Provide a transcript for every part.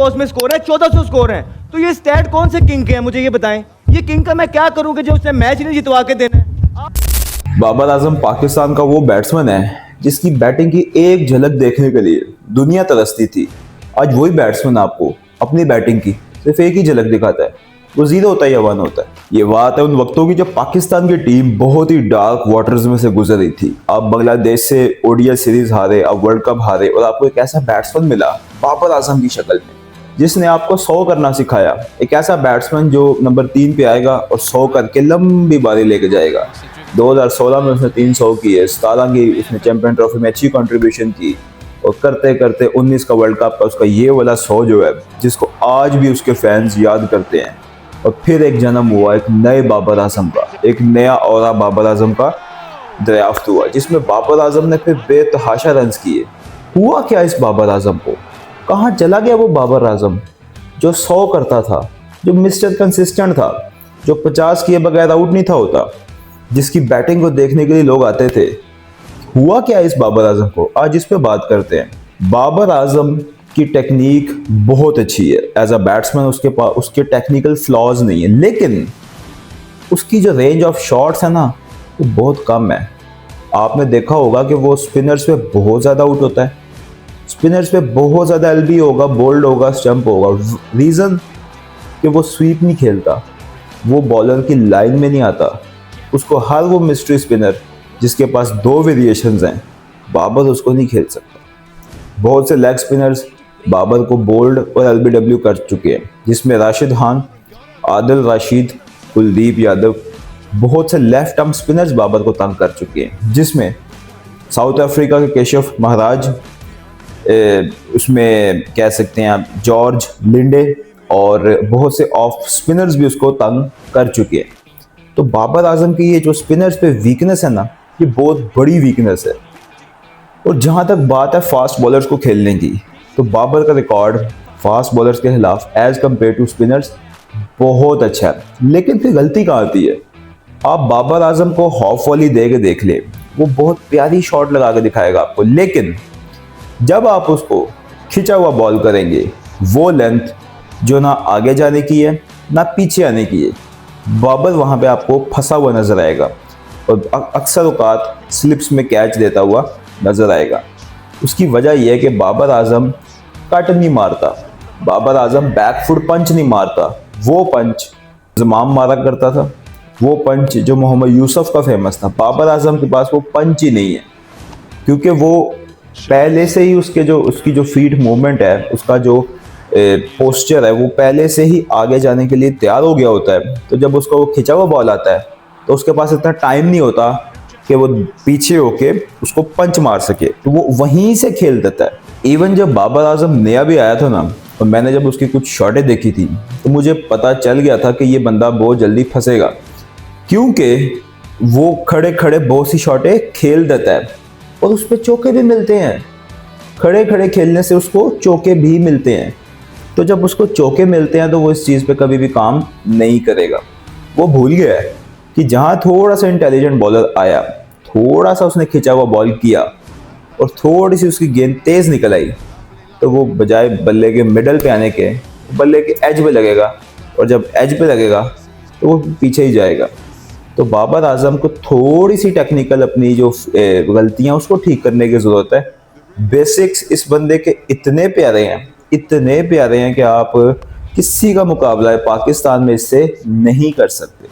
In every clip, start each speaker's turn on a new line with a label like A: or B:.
A: Toss में score है 1400 score है। तो ये स्टैट कौन से किंग के हैं, मुझे ये बताएं। ये किंग का मैं क्या करूं कि जो उसने मैच नहीं जितवा के देना है।
B: बाबर आजम पाकिस्तान का वो बैट्समैन है जिसकी बैटिंग की एक झलक देखने के लिए दुनिया तरसती थी। आज वही बैट्समैन आपको अपनी बैटिंग की सिर्फ एक ही झलक दिखाता है, वो 0 होता है या 1 होता है। ये बात है उन वक्तों की जब पाकिस्तान की टीम बहुत ही डार्क वाटर्स में से गुजर रही थी। अब बांग्लादेश से ओडीआई सीरीज हारे, अब वर्ल्ड कप हारे, और आपको एक ऐसा बैट्समैन मिला बाबर आजम की शक्ल में जिसने आपको 100 करना सिखाया। एक ऐसा बैट्समैन जो नंबर 3 पे आएगा और 100 करके लंबी बारी लेके जाएगा। 2016 में उसने 300 किए, 17 की उसने चैंपियन ट्रॉफी में अच्छी कंट्रीब्यूशन की, और करते करते 19 का वर्ल्ड कप का उसका ये वाला 100 जो है जिसको आज भी उसके फैंस याद करते हैं। और फिर एक जन्म हुआ एक नए बाबर आजम का, एक नया औरा बाबर आजम का दरियाफ्त हुआ जिसमें बाबर आजम ने फिर बेतहाशा रन्स किए। हुआ क्या इस बाबर आजम को, कहाँ चला गया वो बाबर आजम जो 100 करता था, जो मिस्टर कंसिस्टेंट था, जो 50 किए बगैर आउट नहीं था होता, जिसकी बैटिंग को देखने के लिए लोग आते थे। हुआ क्या इस बाबर आजम को, आज इस पे बात करते हैं। बाबर आजम की टेक्निक बहुत अच्छी है एज अ बैट्समैन, उसके पास उसके टेक्निकल फ्लॉज नहीं है, लेकिन उसकी जो रेंज ऑफ शॉट्स है ना वो बहुत कम है। आपने देखा होगा कि वो स्पिनर्स पे बहुत ज़्यादा आउट होता है, स्पिनर्स पे बहुत ज़्यादा एलबी होगा, बोल्ड होगा, स्टंप होगा। रीज़न कि वो स्वीप नहीं खेलता, वो बॉलर की लाइन में नहीं आता। उसको हर वो मिस्ट्री स्पिनर जिसके पास 2 वेरिएशंस हैं, बाबर उसको नहीं खेल सकता। बहुत से लेग स्पिनर्स बाबर को बोल्ड और एलबीडब्ल्यू कर चुके हैं, जिसमें राशिद खान, आदिल रशीद, कुलदीप यादव, बहुत से लेफ्ट आर्म स्पिनर्स बाबर को तंग कर चुके हैं, जिसमें साउथ अफ्रीका के केशव महाराज, उसमें कह सकते हैं आप जॉर्ज लिंडे, और बहुत से ऑफ स्पिनर्स भी उसको तंग कर चुके हैं। तो बाबर आजम की ये जो स्पिनर्स पे वीकनेस है ना, ये बहुत बड़ी वीकनेस है। और जहाँ तक बात है फास्ट बॉलर्स को खेलने की, तो बाबर का रिकॉर्ड फास्ट बॉलर्स के खिलाफ एज कम्पेयर टू स्पिनर्स बहुत अच्छा है। लेकिन फिर गलती कहाँ आती है, आप बाबर आजम को हॉफ वॉली दे के देख ले, वो बहुत प्यारी शॉट लगा के दिखाएगा आपको, लेकिन जब आप उसको खिंचा हुआ बॉल करेंगे, वो लेंथ जो ना आगे जाने की है ना पीछे आने की है, बाबर वहाँ पे आपको फंसा हुआ नजर आएगा और अक्सर औकात स्लिप्स में कैच देता हुआ नजर आएगा। उसकी वजह यह है कि बाबर आजम कट नहीं मारता, बाबर आजम बैकफुट पंच नहीं मारता। वो पंच जमाम मारा करता था, वो पंच जो मोहम्मद यूसुफ का फेमस था, बाबर आजम के पास वो पंच ही नहीं है, क्योंकि वो पहले से ही उसकी जो फीट मूवमेंट है, उसका जो पोस्चर है, वो पहले से ही आगे जाने के लिए तैयार हो गया होता है। तो जब उसको खिंचा हुआ बॉल आता है तो उसके पास इतना टाइम नहीं होता कि वो पीछे होके उसको पंच मार सके, तो वो वहीं से खेल देता है। इवन जब बाबर आजम नया भी आया था ना, और मैंने जब उसकी कुछ शॉटें देखी थी, तो मुझे पता चल गया था कि ये बंदा बहुत जल्दी फंसेगा, क्योंकि वो खड़े खड़े बहुत सी शॉटें खेल देता है और उस पर चौके भी मिलते हैं। खड़े खड़े खेलने से उसको चौके भी मिलते हैं। तो जब उसको चौके मिलते हैं तो वो इस चीज़ पे कभी भी काम नहीं करेगा। वो भूल गया है कि जहाँ थोड़ा सा इंटेलिजेंट बॉलर आया, थोड़ा सा उसने खिंचा हुआ बॉल किया और थोड़ी सी उसकी गेंद तेज़ निकल आई, तो वो बजाय बल्ले के मिडल पे आने के बल्ले के एज पे लगेगा, और जब एज पे लगेगा तो वो पीछे ही जाएगा। तो बाबर आजम को थोड़ी सी टेक्निकल अपनी जो गलतियाँ उसको ठीक करने की ज़रूरत है। बेसिक्स इस बंदे के इतने प्यारे हैं कि आप किसी का मुकाबला पाकिस्तान में इससे नहीं कर सकते,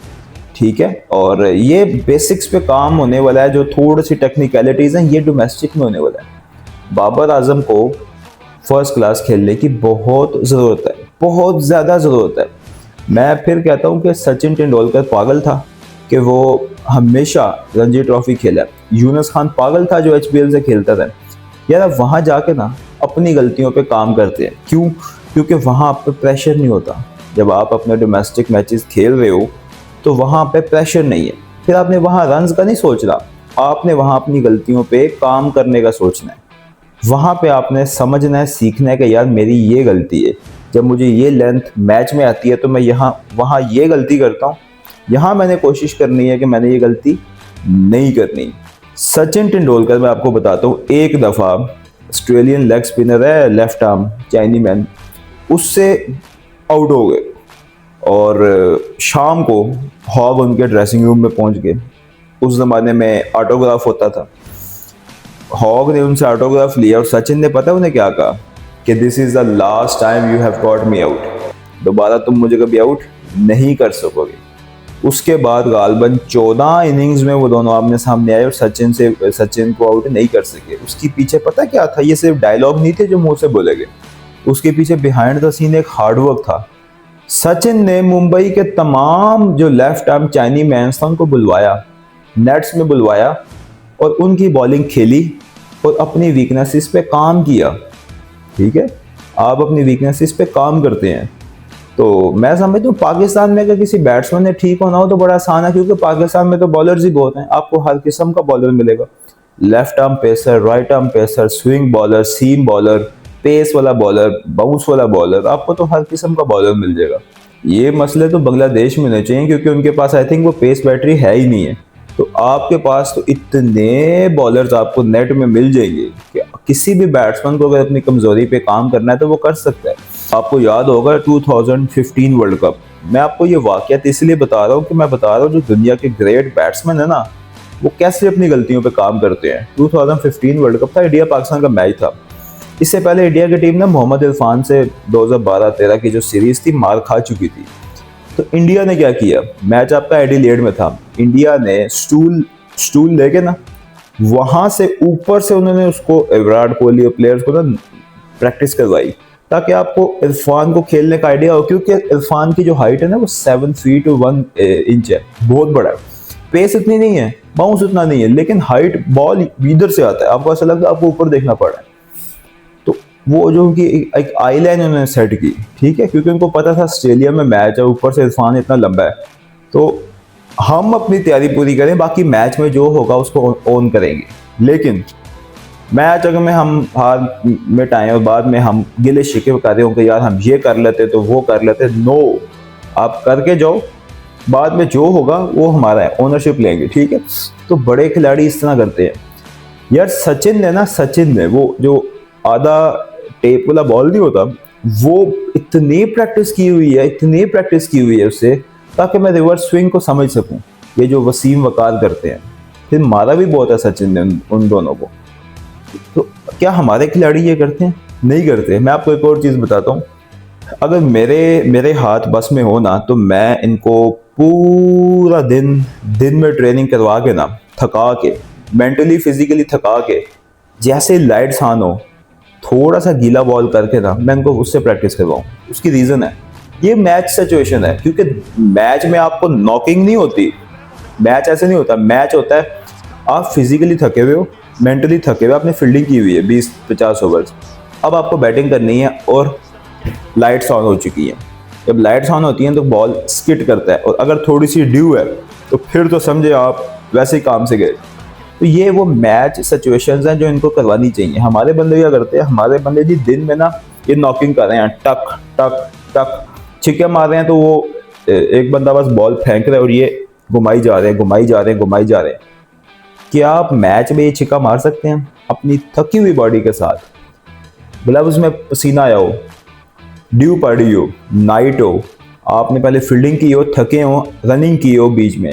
B: ठीक है। और ये बेसिक्स पे काम होने वाला है, जो थोड़ी सी टेक्निकलिटीज़ हैं ये डोमेस्टिक में होने वाला है। बाबर आजम को फर्स्ट क्लास खेलने की बहुत ज़रूरत है, बहुत ज़्यादा ज़रूरत है। मैं फिर कहता हूँ कि सचिन तेंदुलकर पागल था कि वो हमेशा रणजी ट्रॉफी खेला। यूनुस खान पागल था जो HBL से खेलता था। यार वहाँ जाके ना अपनी गलतियों पे काम करते हैं, क्यों? क्योंकि वहाँ आप पे प्रेशर नहीं होता। जब आप अपने डोमेस्टिक मैचेस खेल रहे हो तो वहाँ पे प्रेशर नहीं है, फिर आपने वहाँ रन्स का नहीं सोचना, आपने वहाँ अपनी गलतियों पे काम करने का सोचना है। वहाँ पे आपने समझना है, सीखना है कि यार मेरी ये गलती है, जब मुझे ये लेंथ मैच में आती है तो मैं वहाँ ये गलती करता हूँ, यहाँ मैंने कोशिश करनी है कि मैंने ये गलती नहीं करनी। सचिन तेंदुलकर मैं आपको बताता हूँ, एक दफ़ा ऑस्ट्रेलियन लेग स्पिनर है, लेफ्ट आर्म चाइनी मैन, उससे आउट हो गए। और शाम को हॉग उनके ड्रेसिंग रूम में पहुंच गए। उस ज़माने में ऑटोग्राफ होता था। हॉग ने उनसे ऑटोग्राफ लिया और सचिन ने पता उन्हें क्या कहा कि this is the last time you have got me out, दोबारा तुम मुझे कभी आउट नहीं कर सकोगे। उसके बाद गालबन 14 इनिंग्स में वो दोनों आमने सामने आए और सचिन को आउट नहीं कर सके। उसके पीछे पता क्या था, ये सिर्फ डायलॉग नहीं थे जो मुंह से बोले गए, उसके पीछे बिहाइंड द सीन एक हार्डवर्क था। सचिन ने मुंबई के तमाम जो लेफ्ट आर्म चाइनी मैन्स था उनको बुलवाया, नेट्स में बुलवाया और उनकी बॉलिंग खेली और अपनी वीकनेसेस पे काम किया। ठीक है, आप अपनी वीकनेसेस पे काम करते हैं। तो मैं समझता हूँ पाकिस्तान में अगर किसी बैट्समैन ने ठीक होना हो तो बड़ा आसान है, क्योंकि पाकिस्तान में तो बॉलर्स ही बहुत हैं, आपको हर किस्म का बॉलर मिलेगा। Left arm pacer, right arm pacer, swing bowler, seam bowler, pace वाला बॉलर, बाउंस वाला बॉलर, आपको तो हर किस्म का बॉलर मिल जाएगा। ये मसले तो बांग्लादेश में होने चाहिए, क्योंकि उनके पास आई थिंक वो पेस बैटरी है ही नहीं है। तो आपके पास तो इतने बॉलर्स आपको नेट में मिल जाएंगे कि किसी भी बैट्समैन को अगर अपनी कमजोरी पे काम करना है तो वो कर सकता है। आपको याद होगा 2015 वर्ल्ड कप, मैं आपको ये वाकयात इसलिए बता रहा हूँ कि मैं बता रहा हूँ जो दुनिया के ग्रेट बैट्समैन है ना, वो कैसे अपनी गलतियों पे काम करते हैं। 2015 वर्ल्ड कप था, इंडिया पाकिस्तान का मैच था। इससे पहले इंडिया की टीम ने मोहम्मद इरफान से 2012-13 की जो सीरीज थी मार खा चुकी थी। तो इंडिया ने क्या किया, मैच आपका एडिलेड में था, इंडिया ने स्टूल लेके ना वहां से ऊपर से उन्होंने उसको विराट कोहली और प्लेयर्स को ना प्रैक्टिस करवाई, ताकि आपको इरफान को खेलने का आइडिया हो। क्योंकि इरफान की जो हाइट है ना वो 7 फीट 1 इंच है, बहुत बड़ा है। पेस इतनी नहीं है, बाउंस उतना नहीं है, लेकिन हाइट बॉल इधर से आता है, आपको ऐसा लगता है आपको ऊपर देखना पड़ा है। तो वो जो उनकी एक आई लाइन उन्होंने सेट की, ठीक है, क्योंकि उनको पता था ऑस्ट्रेलिया में मैच है, ऊपर से इरफान इतना लंबा है। तो हम अपनी तैयारी पूरी करें, बाकी मैच में जो होगा उसको ऑन करेंगे। लेकिन मैच अगर में हम हार में आए और बाद में हम गिले शिकवे कर रहे हो कि यार हम ये कर लेते तो वो कर लेते, नो, आप करके जाओ, बाद में जो होगा वो हमारा है, ओनरशिप लेंगे। ठीक है, तो बड़े खिलाड़ी इस तरह करते हैं यार। सचिन ने वो जो आधा टेप वाला बॉल नहीं होता, वो इतनी प्रैक्टिस की हुई है उससे, ताकि मैं रिवर्स स्विंग को समझ सकूं। ये जो वसीम वकार करते हैं, फिर मारा भी बहुत है सचिन ने उन दोनों को। तो क्या हमारे खिलाड़ी ये करते हैं? नहीं करते। मैं आपको एक और चीज़ बताता हूँ, अगर मेरे हाथ बस में हो ना, तो मैं इनको पूरा दिन में ट्रेनिंग करवा के ना, थका के, मेंटली फिजिकली थका के, जैसे लाइट्स ऑन हो थोड़ा सा गीला बॉल करके ना मैं इनको उससे प्रैक्टिस करवाऊँ। उसकी रीज़न है, ये मैच सिचुएशन है, क्योंकि मैच में आपको नॉकिंग नहीं होती। मैच ऐसे नहीं होता, मैच होता है आप फिजिकली थके हुए हो, मेंटली थके हुए, आपने फील्डिंग की हुई है 20-50 ओवर्स, अब आपको बैटिंग करनी है और लाइट्स ऑन हो चुकी हैं। जब लाइट्स ऑन होती हैं तो बॉल स्किट करता है, और अगर थोड़ी सी ड्यू है तो फिर तो समझे आप वैसे ही काम से गए। तो ये वो मैच सिचुएशंस हैं जो इनको करवानी चाहिए। हमारे बंदे क्या करते हैं, हमारे बंदे जी दिन में ना ये नॉकिंग कर रहे हैं, टक टक टक छिक्के मार रहे हैं, तो वो एक बंदा बस बॉल फेंक रहा है और ये घुमाई जा रहे हैं। क्या आप मैच में ये छिक्का मार सकते हैं अपनी थकी हुई बॉडी के साथ? ग्लव्स में पसीना आया हो, ड्यू पड़ी हो, नाइट हो, आपने पहले फील्डिंग की हो, थके हो, रनिंग की हो, बीच में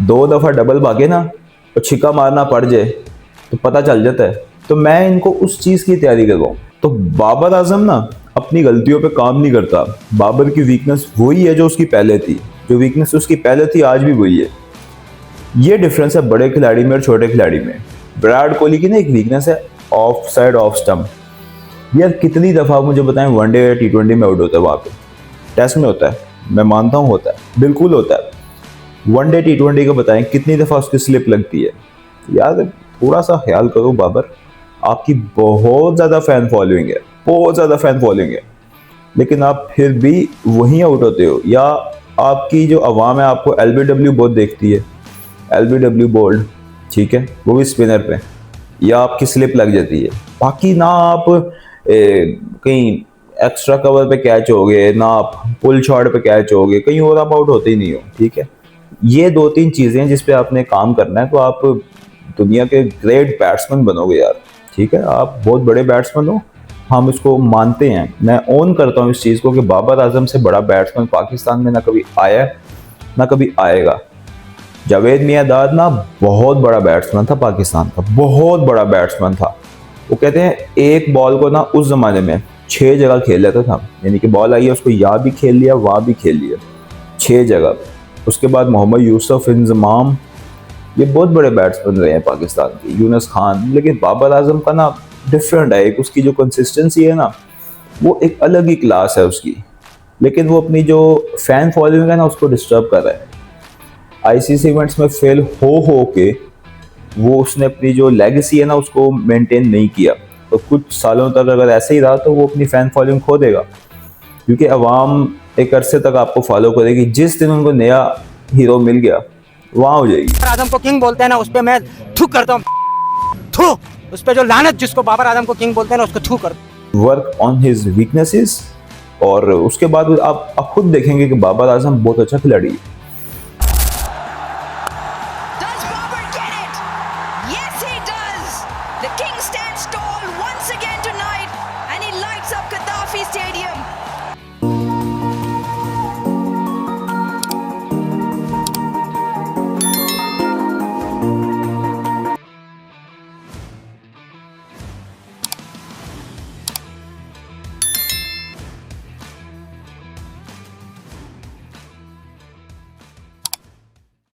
B: 2 दफ़ा डबल भागे ना और छिक्का मारना पड़ जाए तो पता चल जाता है। तो मैं इनको उस चीज़ की तैयारी करवाऊँ। तो बाबर आजम ना अपनी गलतियों पे काम नहीं करता। बाबर की वीकनेस वही है जो उसकी पहले थी, जो वीकनेस उसकी पहले थी आज भी वही है। ये डिफरेंस है बड़े खिलाड़ी में और छोटे खिलाड़ी में। विराट कोहली की ना एक वीकनेस है ऑफ साइड ऑफ स्टंप। यार कितनी दफ़ा मुझे बताएं वनडे या T20 में आउट होता है, वहाँ पे टेस्ट में होता है, मैं मानता हूँ होता है, बिल्कुल होता है। वनडे T20 का बताएं कितनी दफ़ा उसकी स्लिप लगती है। यार थोड़ा सा ख्याल करो बाबर, आपकी बहुत ज़्यादा फ़ैन फॉलोइंग है, लेकिन आप फिर भी वहीं आउट होते हो। या आपकी जो आवाम है आपको LBW बहुत देखती है, LBW बोल्ड, ठीक है, वो भी स्पिनर पे, या आपकी स्लिप लग जाती है। बाकी ना आप कहीं एक्स्ट्रा कवर पे कैच हो गए, ना आप पुल शॉट पे कैच हो गए, कहीं और आप आउट होते ही नहीं हो। ठीक है, ये 2-3 चीज़ें हैं जिस पे आपने काम करना है, तो आप दुनिया के ग्रेट बैट्समैन बनोगे यार। ठीक है, आप बहुत बड़े बैट्समैन हो, हम इसको मानते हैं, मैं ओन करता हूँ इस चीज़ को कि बाबर आजम से बड़ा बैट्समैन पाकिस्तान में ना कभी आया है ना कभी आएगा। जावेद मियांदाद ना बहुत बड़ा बैट्समैन था पाकिस्तान का, बहुत बड़ा बैट्समैन था। वो कहते हैं एक बॉल को ना उस ज़माने में 6 जगह खेल लेता था, यानी कि बॉल आई है उसको यहाँ भी खेल लिया वहाँ भी खेल लिया, 6 जगह। उसके बाद मोहम्मद यूसुफ, इंजमाम, ये बहुत बड़े बैट्समैन रहे हैं पाकिस्तान के, यूनुस खान। लेकिन बाबर आजम का ना डिफरेंट है, एक उसकी जो कंसिस्टेंसी है ना वो एक अलग ही क्लास है उसकी। लेकिन वो अपनी जो फैन फॉलोइंग है ना उसको डिस्टर्ब कर रहा है। आईसीसी इवेंट्स में फेल हो के वो उसने अपनी जो लेगेसी है ना उसको मेंटेन नहीं किया। तो कुछ सालों तक अगर ऐसे ही रहा तो वो अपनी फैन फॉलोइंग खो देगा, क्योंकि अवाम एक अरसे तक आपको फॉलो करेगी। जिस दिन उनको नया हीरो मिल गया वहाँ हो जाएगी।
C: बाबर आजम को किंग बोलते हैं ना, उस पर मैं थू करता हूँ, थू उस पर जो लानत जिसको बाबर आजम को किंग बोलते हैं ना उसको थू कर।
B: वर्क ऑन हिज वीकनेसेस, और उसके बाद आप खुद देखेंगे कि बाबर आजम बहुत अच्छा खिलाड़ी है।
D: Does Robert get it? Yes, he does. The king stands